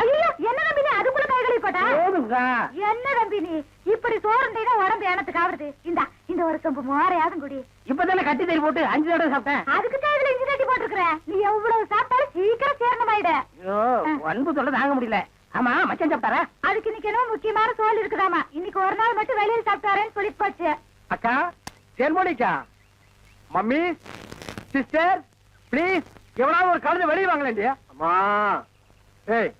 ஐயோ என்ன தம்பி நீ அதுக்குள்ள கை கழுவி போட்டா? போதுங்க. என்ன தம்பி நீ இப்படி சோறுண்டீனா உடம்பு எனத்துக்கு ஆகுது. இந்த ஒரு சொம்பு மோரையாதும் குடி. இப்பதானே கட்டி தறி போட்டு 5 தடவை சாப்பிட்டேன். அதுக்கு தான் இதுல இஞ்சி கட்டி போட்டுருக்கிற. நீ எவ்வளவு சாப்பிட்டாலும் சீக்கிரம் சேரணமாயிட. ஐயோ அன்பு தொல்லை தாங்க முடியல. ஆமா மச்சான் சாப்பிட்டாரா? அதுக்கு இன்னைக்கு என்ன முக்கியமான சோல் இருக்குதாமா. இன்னைக்கு ஒரு நாள் மட்டும் வெளியில சாப்பிட்டாரேன்னு சொல்லிட்டு போச்சு. அக்கா செல்மோனிக்கா, மம்மி, சிஸ்டர், பிளீஸ் எவ்வளவு ஒரு கழுதை வெளியே வாங்கலேண்டியா? அம்மா ஏய்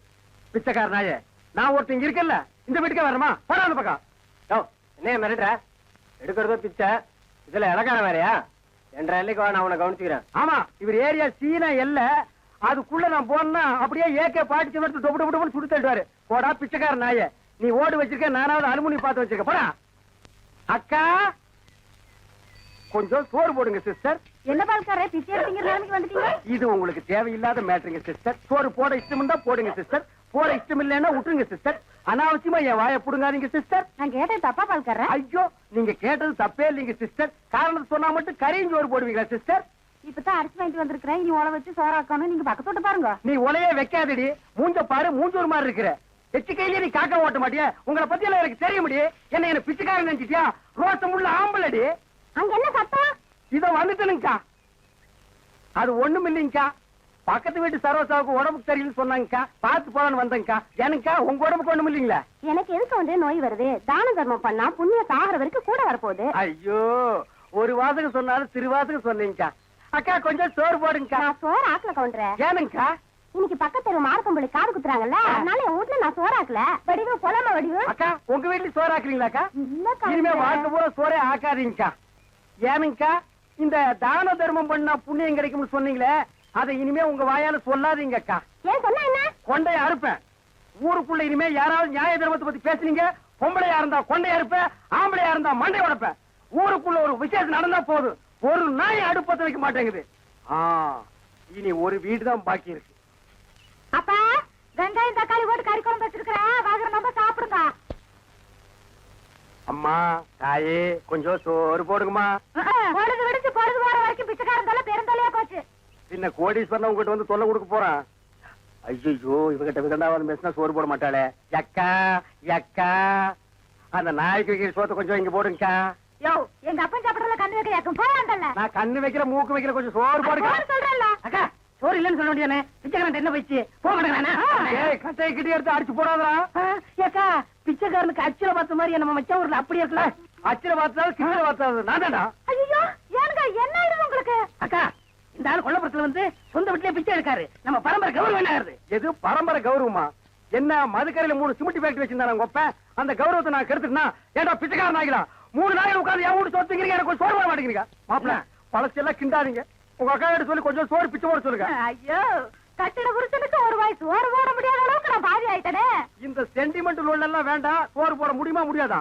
பிச்சைக்கார நாயே, நான் ஒருத்தங்க இருக்கல இந்த வீட்டுக்கே வரமா? போடா அந்த பக்கம். என்ன மிரட்டுற? எடுக்கிறதோ பிச்சை, இதுல இலக்கார வேறையா? என்ற எல்லைக்கு வா, நான் உன்னை கவனிச்சுக்கிறேன். ஆமா இவர் ஏரியா சீனா எல்ல, அதுக்குள்ள நான் போனா அப்படியே ஏகே பாடிச்சு எடுத்து டொப்பு டொப்பு டொப்புன்னு சுடு தள்ளுவாரு. போடா பிச்சைக்கார நாயே, நீ ஓடு வச்சிருக்க, நானாவது அலுமினி பார்த்து வச்சிருக்க. போடா. அக்கா கொஞ்சம் சோறு போடுங்க சிஸ்டர். என்ன பால்காரே பிச்சை எடுத்தீங்க நிலைமைக்கு வந்துட்டீங்க? இது உங்களுக்கு தேவையில்லாத மேட்டருங்க சிஸ்டர். சோறு போட இஷ்டம் தான் போடுங்க சிஸ்டர், போட இஷ்டம் இல்லைன்னா விட்டுருங்க சிஸ்டர். அனாவசியமா என் வாயை புடுங்காதீங்க சிஸ்டர். நான் கேட்டது தப்பா பால்காரே? ஐயோ நீங்க கேட்டது தப்பே இல்லைங்க சிஸ்டர். காரணம் சொன்னா மட்டும் கரையும் சோறு போடுவீங்களா சிஸ்டர்? இப்பதான் அரிசி வாங்கிட்டு வந்திருக்கிறேன். இனி உழ வச்சு சோறாக்கணும். நீங்க பக்கத்தோட்ட பாருங்க. நீ உலையே வைக்காதடி, மூஞ்ச பாரு, மூஞ்சூர் மாதிரி இருக்கிற. எச்சு கையிலே நீ காக்க ஓட்ட மாட்டியா? உங்களை பத்தி எல்லாம் எனக்கு தெரிய முடியும். என்ன பிச்சைக்காரன் நினைச்சிட்டியா? ரோசம் உள்ள ஆம்பளடி. அங்க என்ன சத்தம்? இத வந்துட்டனுங்கக்கா. அது ஒண்ணும் இல்லைங்கக்கா, பக்கத்து வீட்டு சரோசாவுக்கு உடம்புக்கு சரியில்லைன்னு சொன்னாங்கக்கா, பார்த்து போலான்னு வந்தேங்கக்கா. எனக்கா உங்க உடம்புக்கு ஒண்ணும் இல்லைங்களா? எனக்கு எதுக்கு வந்து நோய் வருது? தான தர்மம் பண்ணா புண்ணிய சாகர வரைக்கும் கூட வரப்போகுது. ஐயோ ஒரு வாசகம் சொன்னாலும் திருவாசகம் சொன்னீங்கக்கா. அக்கா கொஞ்சம் சோறு போடுங்கக்கா. நான் சோறு ஆக்கல கவுண்டரேன். ஏனுங்கக்கா? இன்னைக்கு பக்கத்து தெரு மார்க்கம்பளி காது குத்துறாங்கல்ல, அதனால என் வீட்டுல நான் சோறு ஆக்கல. வடிவு கொலம வடிவு. அக்கா உங்க வீட்டுல சோறு ஆக்குறீங்களாக்கா? இல்ல இனிமே வாழ்க்கை பூரா சோறே ஆக்காதீங்கக்கா. ஏனுங்கக்கா? இந்த தான தர்மம் பண்ணா புண்ணியம் கிடைக்கும்னு சொன்னீங்களே, அதை இனிமே உங்க வாயால சொல்லாதீங்கக்கா. ஏன் சொன்னா என்ன? கொண்டைய அறுப்பேன். ஊருக்குள்ள இனிமே யாராவது நியாய தர்மத்தை பத்தி பேசுனீங்க, பொம்பளையா இருந்தா கொண்டைய அறுப்பேன், ஆம்பளையா இருந்தா மண்டை உடைப்பேன். ஊருக்குள்ள ஒரு விசேஷம் நடந்தா போதும், ஒரு நாய் அடுப்பத்த வைக்க மாட்டேங்குது. இனி ஒரு வீடுதான் பாக்கி இருக்கு. அப்பா வெங்காயம் தக்காளி போட்டு கறி குழம்பு வச்சிருக்கிறேன், வாங்குற நம்ம சாப்பிடுங்க. அம்மா தாயே கொஞ்சம் சோறு போடுங்கம்மா. பொழுது விடுச்சு பொழுது போற வரைக்கும் பிச்சைக்காரன் தொல்லை பெருந்தொல்லையா போச்சு. பின்ன கோடீஸ்வரன் உங்ககிட்ட வந்து தொல்லை கொடுக்க போறான். ஐயோ இவகிட்ட விதண்டாவது பேசினா சோறு போட மாட்டாளே. எக்கா எக்கா, அந்த நாய்க்கு வைக்கிற சோத்தை கொஞ்சம் இங்க போடுங்கக்கா. யோ எங்க அப்பன் சாப்பிடறதுல கண்ணு வைக்க யாக்கும் போவாண்டல்ல. நான் கண்ணு வைக்கிற மூக்கு வைக்கிற கொஞ்சம் சோறு போடுங்க சொல்றேன்ல. அக்கா சோறு இல்லன்னு சொல்ல வேண்டியதானே? பிச்சைக்காரன் என்ன வச்சு போக மாட்டேங்கிறானா? கட்டையை கிட்டே எடுத்து அடிச்சு போடாதா. ஏக்கா பிச்சைக்காரனுக்கு அச்சில பார்த்த மாதிரி நம்ம மச்சா ஊர்ல அப்படி இருக்கலாம். அச்சில பார்த்தாலும் கிட்ட பார்த்தாது நான் தானா? ஐயோ ஏனுங்க என்ன ஆயிடுது உங்களுக்கு? அக்கா இந்த ஆள் கொல்லப்புறத்துல வந்து சொந்த வீட்லயே பிச்சை எடுக்காரு. நம்ம பரம்பரை கௌரவம் என்ன ஆகுது? எது பரம்பரை கௌரவமா? என்ன மதுக்கரையில 3 சிமெண்ட் ஃபேக்டரி வச்சிருந்தாங்க உங்க அப்ப, அந்த கௌரவத்தை நான் கெடுத்துட்டா? ஏடா பிச்சைக்காரன் ஆகிடா, 3 நாள் உட்காந்து என் வீட்டு சொத்துக்கிறீங்க, எனக்கு சோறு போட மாட்டேங்கிறீங்க. மாப்பிள்ள பழசெல்லாம் கிண்டாதீங்க. உங்க அக்கா கிட்ட சொல்லி கொஞ்சம் சோறு பிச்சை போட சொல்லுங்க. ஐயோ கட்டிட புருஷனுக்கு ஒரு வாய் சோறு போட முடியாத அளவுக்கு நான் பாதி ஆயிட்டனே. இந்த சென்டிமெண்ட் லோன் எல்லாம் வேண்டாம். சோறு போட முடியுமா முடியாதா?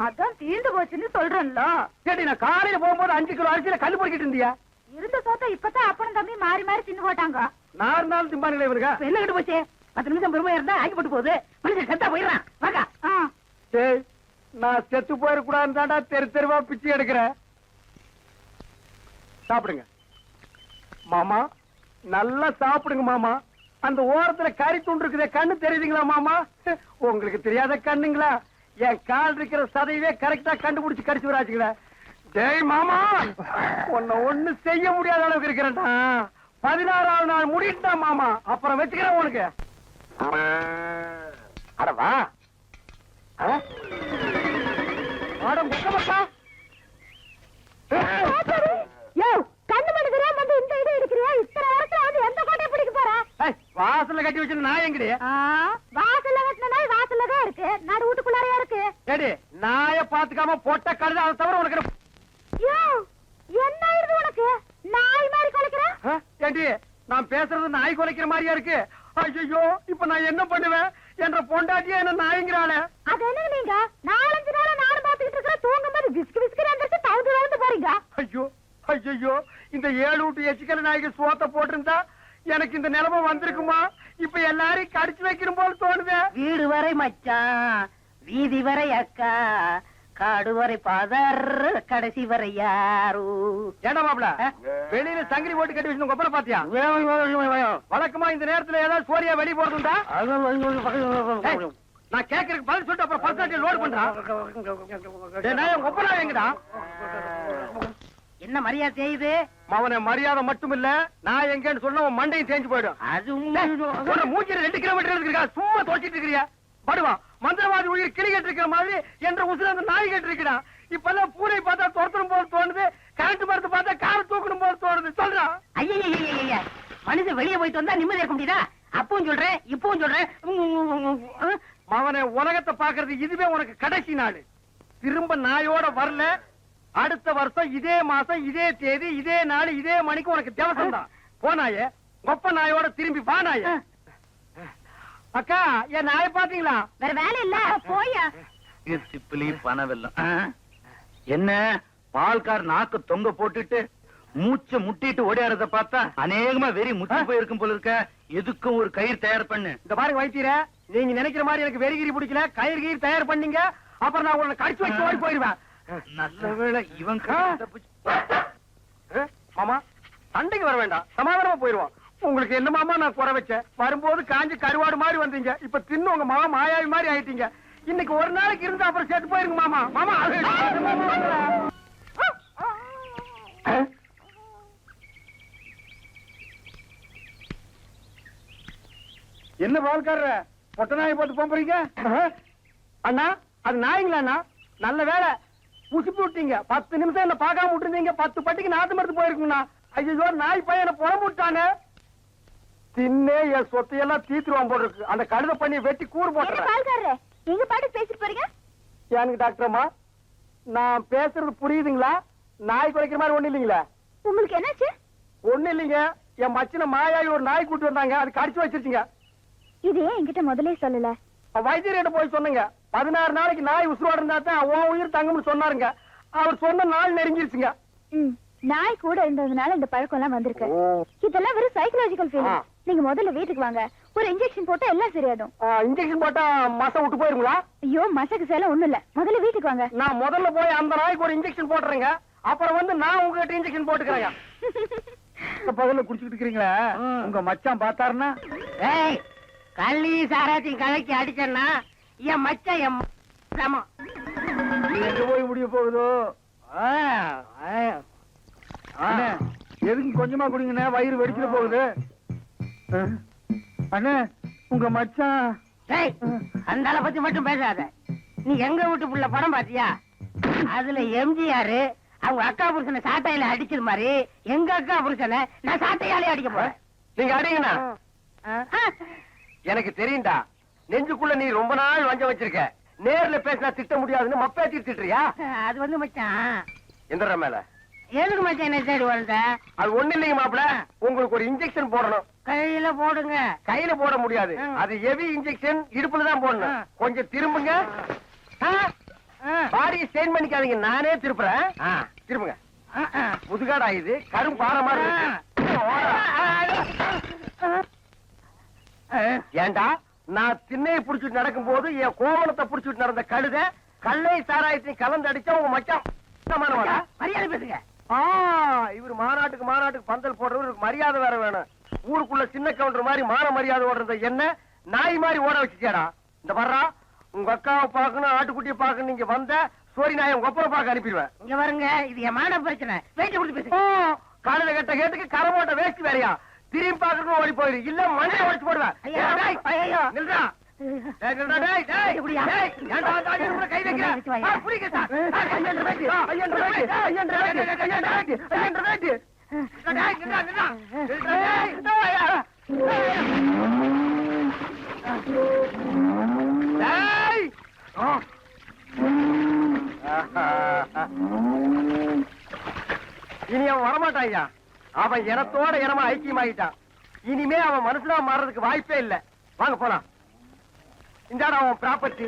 அதான் தீர்ந்து போச்சுன்னு சொல்றேன்ல. கேட்டி நான் காலையில போகும்போது 5 கிலோ அரிசியில கல்லு பொறுக்கிட்டு இருந்தியா? இருந்த சோத்த இப்பதான் அப்பனும் தம்பி மாறி மாறி தின்னு போட்டாங்க. நான் இருந்தாலும் திம்பானுங்களே இவருங்க. என்ன கிட்ட போச்சு? 10 நிமிஷம் பெருமையா இருந்தா ஆக்கி போட்டு போகுது. மனுஷன் செத்தா போயிடுறான். வாக்கா. டேய் நான் செத்து போயிடக்கூடாதுன்னு தாண்டா தெரு தெருவா பிச்சை எடுக்கிறேன். சாப்பிடுங்க மாமா, நல்லா சாப்பிடுங்க மாமா. அந்த ஓரத்துல கறி துண்டு இருக்குதே, கண்ணு தெரியுதுங்களா மாமா? உங்களுக்கு தெரியாத கண்ணுங்களா? என் கால் இருக்கிற சதையவே கரெக்டா கண்டுபிடிச்சு கடிச்சு வராச்சுங்களா? டேய் மாமா, உன்னை ஒண்ணு செய்ய முடியாத அளவுக்கு இருக்கிறேன்டா. 16ஆவது நாள் முடிட்டா மாமா, அப்புறம் வச்சுக்கிறேன் உனக்கு. அடவா கண்ணு மணிக்கிறா வந்து இந்த இடம் எடுக்கிறியா? இத்தனை வருஷம் வந்து எந்த கோட்டையை பிடிக்க போற? வாசல்ல கட்டி வச்சு நாய் எங்கடி? வாசல்ல கட்டின நாய் வாசல்லதான் இருக்கு, நடு வீட்டுக்குள்ளாரையா இருக்கு. ஏடி நாய பாத்துக்காம போட்ட கழுத, அதை தவிர உனக்கு என்ன ஆயிடுது உனக்கு? நாய் மாதிரி குலைக்கிற? ஏண்டி நான் பேசுறது நாய் குலைக்கிற மாதிரியா இருக்கு? ஐயோ இப்ப நான் என்ன பண்ணுவேன்? என்ற பொண்டாட்டியா என்ன நாய்ங்கிறாளே. அது என்ன நீங்க 4-5 நாளா நானும் பாத்துக்கிட்டு இருக்கிற, தூங்கும் போது விஸ்கு விஸ்கு வந்துட்டு தவுந்து போறீங்க. ஐயோ ஐயோ இந்த 7 வீட்டு எச்சிக்கல நாய்க்கு சோத்த போட்டிருந்தா எனக்கு இந்த நிலைமை வந்திருக்குமா? இப்ப எல்லாரையும் கடிச்சு வைக்கணும் போல தோணுது. வீடு வரை மச்சான், வீதி வரை அக்கா, காடு வரை பாதர் கடைசி வரை யாரோ. ஏண்டா மாப்பிள வெளியில சங்கிலி போட்டு கட்டி வச்சு கொப்பரை பாத்தியா? வழக்கமா இந்த நேரத்துல ஏதாவது சோரியா வெளிய போறதுண்டா? நான் கேக்குறதுக்கு பதில் சொல்லிட்டு அப்புறம் பர்சன்டேஜ் லோட் பண்றான். கொப்பரா எங்கடா? என்ன மரியாதை செய்யுது? அவனை மரியாதை மட்டும் இல்ல, நான் எங்கன்னு சொன்ன உன் மண்டையும் தேஞ்சு போயிடும். அது மூஞ்சில 2 கிலோமீட்டர் இருக்கா, சும்மா தோச்சிட்டு இருக்கிறியா? படுவா மந்திரவாதி உயிர் கிளி கட்டு இருக்கிற மாதிரி என்ற உசுர அந்த நாய் கட்டு இருக்கிறான். இப்பெல்லாம் பூனை பார்த்தா துரத்தணும் போல தோணுது, கரண்ட் மரத்தை பார்த்தா காரை தூக்கணும் போல தோணுது. சொல்றான். ஐயா மனுஷன் வெளியே போயிட்டு வந்தா நிம்மதி இருக்க முடியுதா? அப்பவும் சொல்றேன் இப்பவும் சொல்றேன். அவனை உலகத்தை பாக்குறது இதுவே உனக்கு கடைசி நாள். திரும்ப நாயோட வரல, அடுத்த வருஷம் இதே மாசம் இதே தேதி இதே நாள் இதே மணிக்கு உனக்கு தேவசம் தான். போனாயே கொப்ப நாயோட திரும்பி வானாய. அக்கா என் நாய பாத்தீங்களா? வேற வேலை இல்ல போயா. சிப்பிலி பணவெல்லாம் என்ன பால்கார் நாக்கு தொங்க போட்டுட்டு மூச்ச முட்டிட்டு ஓடியாரத பார்த்தா அநேகமா வெறி முத்தி போயிருக்கும் போல இருக்க. எதுக்கும் ஒரு கயிறு தயார் பண்ணு. இந்த பாருங்க வைத்தீர, நீங்க நினைக்கிற மாதிரி எனக்கு வெறிகிரி பிடிக்கல. கயிறு கயிறு தயார் பண்ணீங்க, அப்புறம் நான் உங்களை கடிச்சு வச்சு ஓடி போயிருவேன். நல்ல வேளை இவன் மாமா சண்டைக்கு வர வேண்டாம், சமாதானமா போயிருவோம். உங்களுக்கு என்ன மாமா நான் குறை வச்சேன்? வரும்போது காஞ்சி கருவாடு மாதிரி வந்தீங்க, இப்ப தின்னு உங்க மாமா மாயாவி மாதிரி ஆயிட்டீங்க. இன்னைக்கு ஒரு நாளைக்கு இருந்து அப்புறம் செத்து போயிருங்க மாமா. மாமா என்ன பால்காரர பொட்ட நாயை போட்டு போறீங்க? அண்ணா அது நாய்ங்களா அண்ணா? நல்ல வேலை புசிப்பு விட்டீங்க. 10 நிமிஷம் என்ன பார்க்காம விட்டுருந்தீங்க, 10 பட்டிக்கு நாத்து மருந்து போயிருக்குங்கண்ணா. ஐயோ நாய் பையனை புறம் விட்டானே, தின்னே என் சொத்தையெல்லாம் தீத்துருவான் போல இருக்கு. அந்த கழுத பண்ணி வெட்டி கூறு போட்டுறேன். பால்காரரே நீங்க பாட்டு பேசிட்டு போறீங்க. எனக்கு டாக்டர்மா நான் பேசுறது புரியுதுங்களா? நாய் குறைக்கிற மாதிரி ஒண்ணு இல்லைங்களா? உங்களுக்கு என்னாச்சு? ஒண்ணு இல்லைங்க, என் மச்சின மாயாவி ஒரு நாய் கூட்டு வந்தாங்க, அது கடிச்சு வச்சிருச்சுங்க. இது ஏன் என்கிட்ட முதல்ல சொல்லல? வைத்தியர்கிட்ட போய் சொன்னங்க, 16 நாளைக்கு நாய் உசுரோட இருந்தா தான் உன் உயிர் தங்கும்னு சொன்னாருங்க. அவர் சொன்ன நாள் நெருங்கிருச்சுங்க. நாய் கூட இருந்ததுனால இந்த பழக்கம் எல்லாம் வந்திருக்கு. இதெல்லாம் வெறும் சைக்கலாஜிக்கல் ஃபீலிங். நீங்க முதல்ல வீட்டுக்கு வாங்க, ஒரு இன்ஜெக்ஷன் போட்டா எல்லாம் சரியாடும். இன்ஜெக்ஷன் போட்டா மசை விட்டு போயிருங்களா? ஐயோ மசக்கு சேலம் ஒண்ணும் இல்ல, முதல்ல வீட்டுக்கு வாங்க. நான் முதல்ல போய் அந்த நாய்க்கு ஒரு இன்ஜெக்ஷன் போட்டுறேங்க, அப்புறம் வந்து நான் உங்ககிட்ட இன்ஜெக்ஷன் போட்டுக்கிறேங்க. பகல்ல குடிச்சுக்கிட்டு இருக்கிறீங்களா? உங்க மச்சான் பார்த்தாருன்னா கள்ளி சாராத்தையும் கலக்கி அடிச்சேன்னா என் மச்சான் என் சமம். எங்க போய் முடிய போகுதோ? எதுக்கு கொஞ்சமா குடிங்கண்ணே, வயிறு வெடிச்சிட போகுது. அண்ணே உங்க மச்சான். அந்த ஆளை பத்தி மட்டும் பேசாத. நீ எங்க வீட்டு புள்ள படம் பாத்தியா? அதுல எம்ஜிஆர் அவங்க அக்கா புருஷனை சாட்டையில அடிச்சது மாதிரி எங்க அக்கா புருஷனை நான் சாட்டையாலே அடிக்க போறேன். நீங்க அடிங்கண்ணா. எனக்கு தெரியும்டா, நெஞ்சுக்குள்ள நீ ரொம்ப நாள் வஞ்சம் வச்சிருக்க. நேர்ல பேசினா திட்ட முடியாதுன்னு மப்பேத்தி திட்டுறியா? அது வந்து மச்சான் எந்திர மேல எதுக்கு மச்சான் என்ன தேடி வந்த? அது ஒண்ணு இல்லைங்க மாப்பிள, உங்களுக்கு ஒரு இன்ஜெக்ஷன் போடணும். கையில போடுங்க. கையில போட முடியாது, அது ஹெவி இன்ஜெக்ஷன், இடுப்புல தான் போடணும். கொஞ்சம் திரும்புங்க. பாடியை ஸ்டெயின் பண்ணிக்காதீங்க, நானே திருப்புறேன். திரும்புங்க. முதுகாடா இது, கரும் பாறை மாதிரி இருக்கு. ஏண்டா நான் திண்ணையை புடிச்சிட்டு நடக்கும் போது என் கோவணத்தை புடிச்சிட்டு நடந்த கழுத கல்லை சாராயத்தையும் கலந்து அடிச்சா உங்க மச்சான் மரியாதை பேசுங்க. இவர் மாநாட்டுக்கு பந்தல் போடுறவருக்கு மரியாதை வேற வேணும். ஊருக்குள்ள சின்ன கவுண்டர் மாதிரி மான மரியாதை ஓடுறத என்ன நாய் மாதிரி ஓட வச்சுக்கேடா. இந்த வர்றா உங்க அக்காவை பாக்கணும், ஆட்டுக்குட்டியை பாக்கணும். நீங்க வந்த சோரி நாயை உங்க அப்புறம் பார்க்க அனுப்பிடுவேன். இங்க வருங்க, இது என் மான பிரச்சனை. வேட்டி கொடுத்து பேசுங்க. காலையில கட்ட கேட்டுக்கு கரை போட்ட வேஸ்ட் வேறையா? திரும்பி பாக்கணும் ஓடி போயிரு, இல்ல மண்ணை உடைச்சு போடுவேன். நில்றா. கை இனி அவன் வரமாட்டான். அவன் இனத்தோட இனமா ஐக்கியமாயிட்டான். இனிமே அவன் மனுஷனா மாறதுக்கு வாய்ப்பே இல்ல. வாங்க போலாம். இந்த அவன் ப்ராப்பர்ட்டி